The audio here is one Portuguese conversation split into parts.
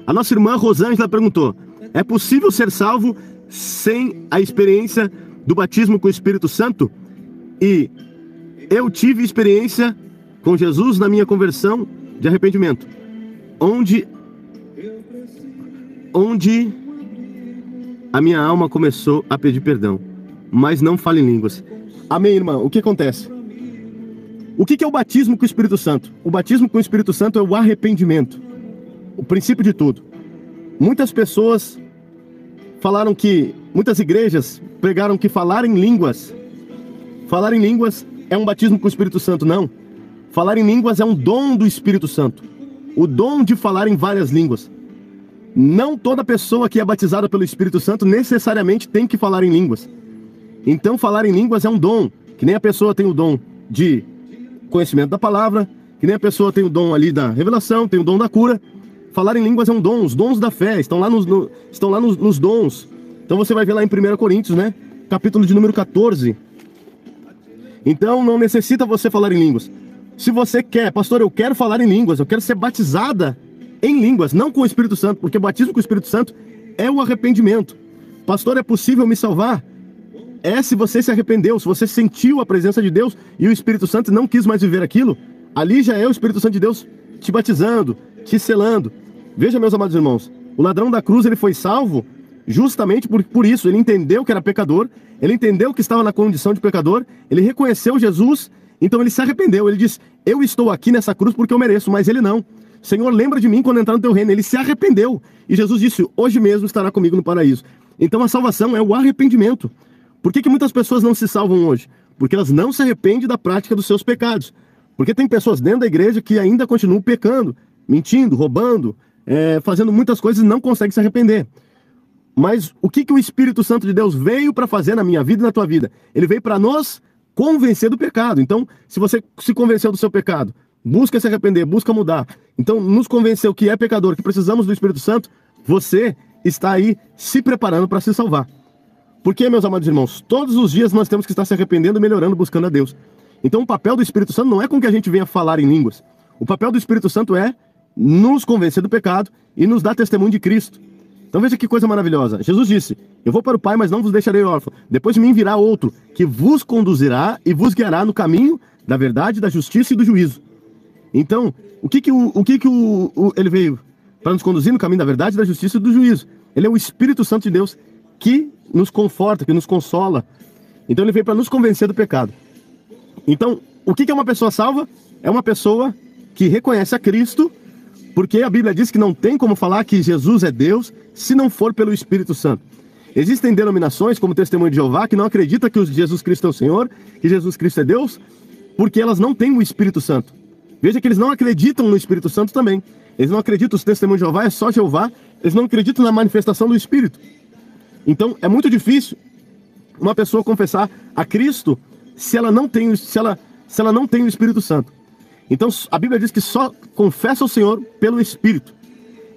A nossa irmã Rosângela perguntou: é possível ser salvo sem a experiência do batismo com o Espírito Santo? E eu tive experiência com Jesus na minha conversão de arrependimento, onde a minha alma começou a pedir perdão, mas não falo em línguas. Amém, irmã? O que acontece? O que é o batismo com o Espírito Santo? O batismo com o Espírito Santo é o arrependimento, o princípio de tudo. Muitas pessoas falaram que, muitas igrejas pregaram que falar em línguas é um batismo com o Espírito Santo. Não. Falar em línguas é um dom do Espírito Santo. O dom de falar em várias línguas. Não toda pessoa que é batizada pelo Espírito Santo necessariamente tem que falar em línguas. Então falar em línguas é um dom. Que nem a pessoa tem o dom de conhecimento da palavra, que nem a pessoa tem o dom ali da revelação, tem o dom da cura. Falar em línguas é um dom. Os dons da fé estão lá nos dons. Então você vai ver lá em 1 Coríntios, né? Capítulo de número 14. Então não necessita você falar em línguas. Se você quer, pastor, eu quero falar em línguas, eu quero ser batizada em línguas, não com o Espírito Santo, porque o batismo com o Espírito Santo é o arrependimento. Pastor, é possível me salvar? É se você se arrependeu, se você sentiu a presença de Deus e o Espírito Santo não quis mais viver aquilo, ali já é o Espírito Santo de Deus te batizando, te selando. Veja, meus amados irmãos, o ladrão da cruz, ele foi salvo justamente por isso. Ele entendeu que era pecador, ele entendeu que estava na condição de pecador, ele reconheceu Jesus, então ele se arrependeu. Ele disse: eu estou aqui nessa cruz porque eu mereço, mas ele não. Senhor, lembra de mim quando entrar no teu reino. Ele se arrependeu e Jesus disse: hoje mesmo estará comigo no paraíso. Então a salvação é o arrependimento. Por que muitas pessoas não se salvam hoje? Porque elas não se arrependem da prática dos seus pecados. Porque tem pessoas dentro da igreja que ainda continuam pecando, mentindo, roubando, fazendo muitas coisas e não conseguem se arrepender. Mas o que o Espírito Santo de Deus veio para fazer na minha vida e na tua vida? Ele veio para nos convencer do pecado. Então, se você se convenceu do seu pecado, busca se arrepender, busca mudar. Então, nos convenceu que é pecador, que precisamos do Espírito Santo, você está aí se preparando para se salvar. Porque, meus amados irmãos, todos os dias nós temos que estar se arrependendo, melhorando, buscando a Deus. Então, o papel do Espírito Santo não é com que a gente venha falar em línguas. O papel do Espírito Santo é nos convencer do pecado e nos dar testemunho de Cristo. Então veja que coisa maravilhosa. Jesus disse: eu vou para o Pai, mas não vos deixarei órfão. Depois de mim virá outro, que vos conduzirá e vos guiará no caminho da verdade, da justiça e do juízo. Então, ele veio para nos conduzir no caminho da verdade, da justiça e do juízo. Ele é o Espírito Santo de Deus que nos conforta, que nos consola. Então ele veio para nos convencer do pecado. Então, o que é uma pessoa salva? É uma pessoa que reconhece a Cristo, porque a Bíblia diz que não tem como falar que Jesus é Deus se não for pelo Espírito Santo. Existem denominações, como o Testemunho de Jeová, que não acreditam que Jesus Cristo é o Senhor, que Jesus Cristo é Deus, porque elas não têm o Espírito Santo. Veja que eles não acreditam no Espírito Santo também. Eles não acreditam que o Testemunho de Jeová é só Jeová, eles não acreditam na manifestação do Espírito. Então, é muito difícil uma pessoa confessar a Cristo se ela não tem o Espírito Santo. Então, a Bíblia diz que só confessa ao Senhor pelo Espírito.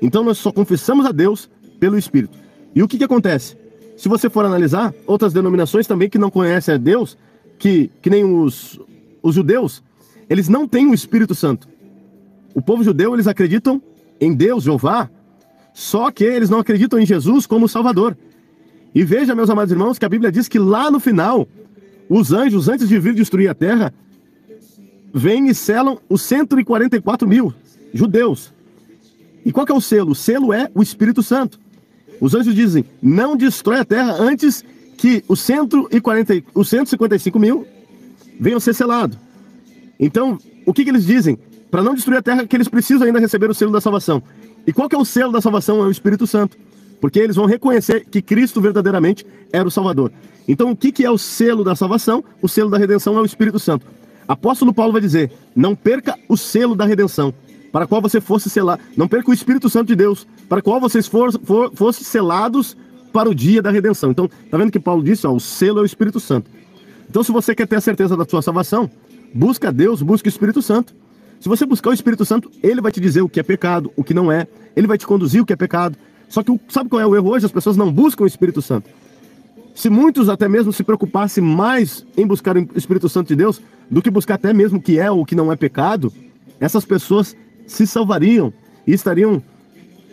Então, nós só confessamos a Deus pelo Espírito. E o que acontece? Se você for analisar, outras denominações também que não conhecem a Deus, que nem os judeus, eles não têm o Espírito Santo. O povo judeu, eles acreditam em Deus, Jeová, só que eles não acreditam em Jesus como Salvador. E veja, meus amados irmãos, que a Bíblia diz que lá no final, os anjos, antes de vir destruir a terra, vêm e selam os 144 mil judeus. E qual que é o selo? O selo é o Espírito Santo. Os anjos dizem: não destrói a terra antes que os 155 mil venham ser selados. Então, o que eles dizem? Para não destruir a terra, que eles precisam ainda receber o selo da salvação. E qual que é o selo da salvação? É o Espírito Santo. Porque eles vão reconhecer que Cristo verdadeiramente era o Salvador. Então, o que é o selo da salvação? O selo da redenção é o Espírito Santo. Apóstolo Paulo vai dizer: não perca o selo da redenção, para qual você fosse selado. Não perca o Espírito Santo de Deus, para qual vocês fossem selados para o dia da redenção. Então, tá vendo que Paulo disse? O selo é o Espírito Santo. Então, se você quer ter a certeza da sua salvação, busca Deus, busca o Espírito Santo. Se você buscar o Espírito Santo, ele vai te dizer o que é pecado, o que não é. Ele vai te conduzir o que é pecado. Só que sabe qual é o erro hoje? As pessoas não buscam o Espírito Santo. Se muitos até mesmo se preocupassem mais em buscar o Espírito Santo de Deus do que buscar até mesmo o que é ou o que não é pecado, essas pessoas se salvariam e estariam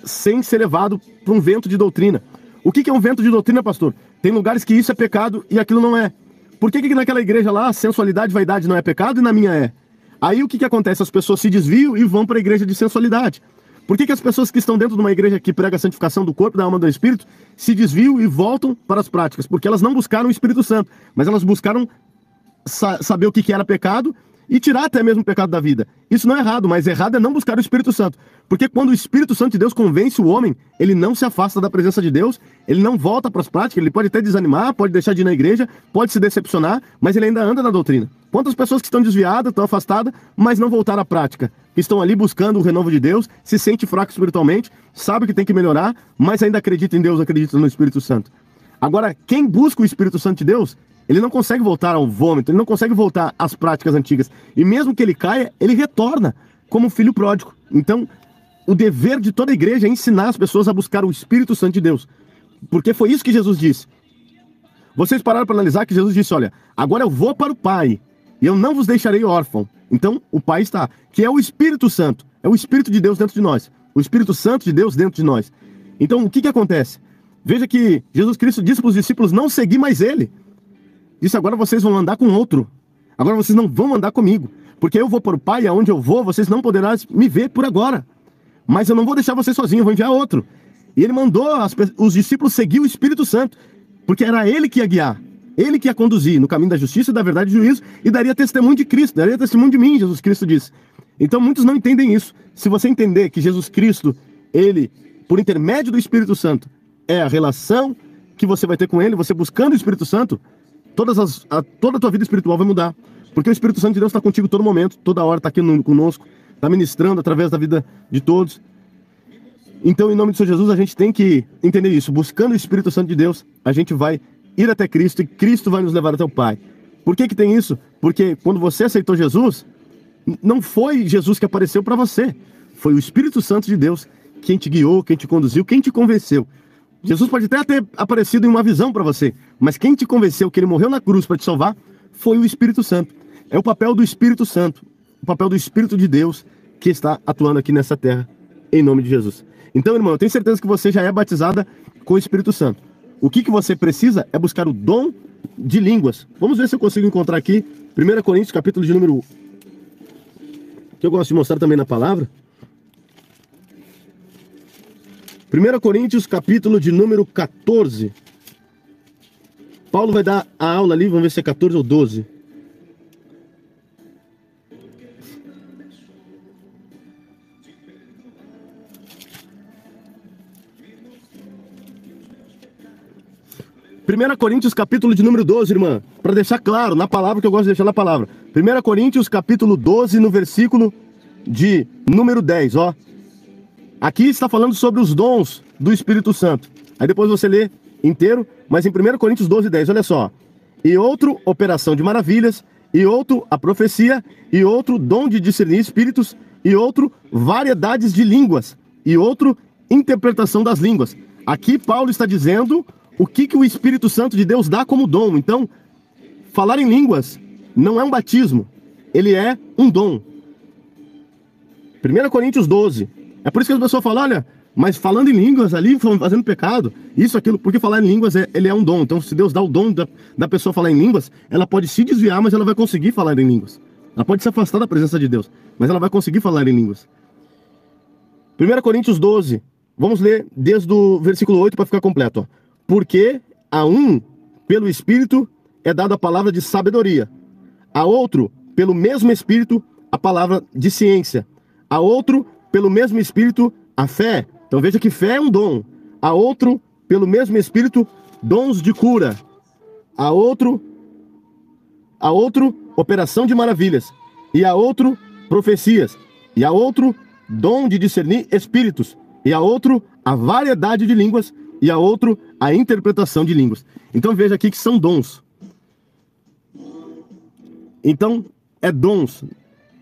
sem ser levado para um vento de doutrina. O que é um vento de doutrina, pastor? Tem lugares que isso é pecado e aquilo não é. Por que naquela igreja lá, sensualidade e vaidade não é pecado e na minha é? Aí o que acontece? As pessoas se desviam e vão para a igreja de sensualidade. Por que as pessoas que estão dentro de uma igreja que prega a santificação do corpo, da alma e do espírito, se desviam e voltam para as práticas? Porque elas não buscaram o Espírito Santo, mas elas buscaram saber o que era pecado e tirar até mesmo o pecado da vida. Isso não é errado, mas errado é não buscar o Espírito Santo. Porque quando o Espírito Santo de Deus convence o homem, ele não se afasta da presença de Deus, ele não volta para as práticas, ele pode até desanimar, pode deixar de ir na igreja, pode se decepcionar, mas ele ainda anda na doutrina. Quantas pessoas que estão desviadas, estão afastadas, mas não voltaram à prática, que estão ali buscando o renovo de Deus, se sente fraco espiritualmente, sabe que tem que melhorar, mas ainda acredita em Deus, acredita no Espírito Santo. Agora, quem busca o Espírito Santo de Deus, ele não consegue voltar ao vômito, ele não consegue voltar às práticas antigas. E mesmo que ele caia, ele retorna como filho pródigo. Então, o dever de toda a igreja é ensinar as pessoas a buscar o Espírito Santo de Deus. Porque foi isso que Jesus disse. Vocês pararam para analisar que Jesus disse, olha, agora eu vou para o Pai, e eu não vos deixarei órfão. Então, o Pai está, que é o Espírito Santo, é o Espírito de Deus dentro de nós. O Espírito Santo de Deus dentro de nós. Então, o que acontece? Veja que Jesus Cristo disse para os discípulos não seguir mais ele. Disse, agora vocês vão andar com outro. Agora vocês não vão andar comigo. Porque eu vou para o Pai, e aonde eu vou, vocês não poderão me ver por agora. Mas eu não vou deixar vocês sozinhos, eu vou enviar outro. E ele mandou os discípulos seguir o Espírito Santo. Porque era ele que ia guiar. Ele que ia conduzir no caminho da justiça, da verdade e do juízo. E daria testemunho de Cristo, daria testemunho de mim, Jesus Cristo disse. Então muitos não entendem isso. Se você entender que Jesus Cristo, ele, por intermédio do Espírito Santo, é a relação que você vai ter com ele, você buscando o Espírito Santo, toda a tua vida espiritual vai mudar. Porque o Espírito Santo de Deus está contigo todo momento, toda hora está aqui conosco, está ministrando através da vida de todos. Então, em nome do Senhor Jesus, a gente tem que entender isso. Buscando o Espírito Santo de Deus, a gente vai ir até Cristo e Cristo vai nos levar até o Pai. Por que tem isso? Porque quando você aceitou Jesus, não foi Jesus que apareceu para você. Foi o Espírito Santo de Deus quem te guiou, quem te conduziu, quem te convenceu. Jesus pode até ter aparecido em uma visão para você, mas quem te convenceu que ele morreu na cruz para te salvar foi o Espírito Santo. É o papel do Espírito Santo, o papel do Espírito de Deus que está atuando aqui nessa terra, em nome de Jesus. Então, irmão, eu tenho certeza que você já é batizada com o Espírito Santo. O que você precisa é buscar o dom de línguas. Vamos ver se eu consigo encontrar aqui 1 Coríntios, capítulo de número 1, que eu gosto de mostrar também na palavra. 1 Coríntios, capítulo de número 14. Paulo vai dar a aula ali, vamos ver se é 14 ou 12. Primeira Coríntios, capítulo de número 12, irmã. Para deixar claro, na palavra, que eu gosto de deixar na palavra. 1 Coríntios, capítulo 12, no versículo de número 10, ó. Aqui está falando sobre os dons do Espírito Santo. Aí depois você lê inteiro, mas em 1 Coríntios 12, 10, olha só. E outro, operação de maravilhas, e outro, a profecia, e outro, dom de discernir espíritos, e outro, variedades de línguas, e outro, interpretação das línguas. Aqui Paulo está dizendo o que o Espírito Santo de Deus dá como dom. Então, falar em línguas não é um batismo, ele é um dom. 1 Coríntios 12. É por isso que as pessoas falam, olha, mas falando em línguas ali, fazendo pecado, isso, aquilo, porque falar em línguas, ele é um dom. Então, se Deus dá o dom da pessoa falar em línguas, ela pode se desviar, mas ela vai conseguir falar em línguas. Ela pode se afastar da presença de Deus, mas ela vai conseguir falar em línguas. 1 Coríntios 12, vamos ler desde o versículo 8 para ficar completo, ó. Porque a um, pelo Espírito, é dada a palavra de sabedoria. A outro, pelo mesmo Espírito, a palavra de ciência. A outro, pelo mesmo Espírito, a fé. Então veja que fé é um dom. A outro, pelo mesmo Espírito, dons de cura. A outro, operação de maravilhas. E a outro, profecias. E a outro, dom de discernir espíritos. E a outro, a variedade de línguas. E a outro, a interpretação de línguas. Então veja aqui que são dons. Então, é dons.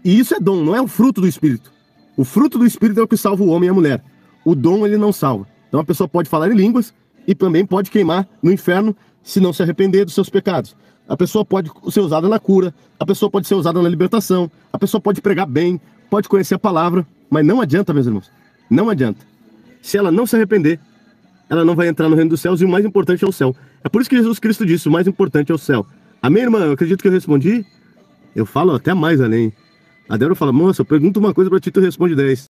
E isso é dom, não é o fruto do Espírito. O fruto do Espírito é o que salva o homem e a mulher. O dom, ele não salva. Então a pessoa pode falar em línguas e também pode queimar no inferno se não se arrepender dos seus pecados. A pessoa pode ser usada na cura, a pessoa pode ser usada na libertação, a pessoa pode pregar bem, pode conhecer a palavra, mas não adianta, meus irmãos. Não adianta. Se ela não se arrepender, ela não vai entrar no reino dos céus, e o mais importante é o céu. É por isso que Jesus Cristo disse, o mais importante é o céu. Amém, irmã? Eu acredito que eu respondi. Eu falo até mais além. A Débora fala, moça, eu pergunto uma coisa pra ti, tu responde 10.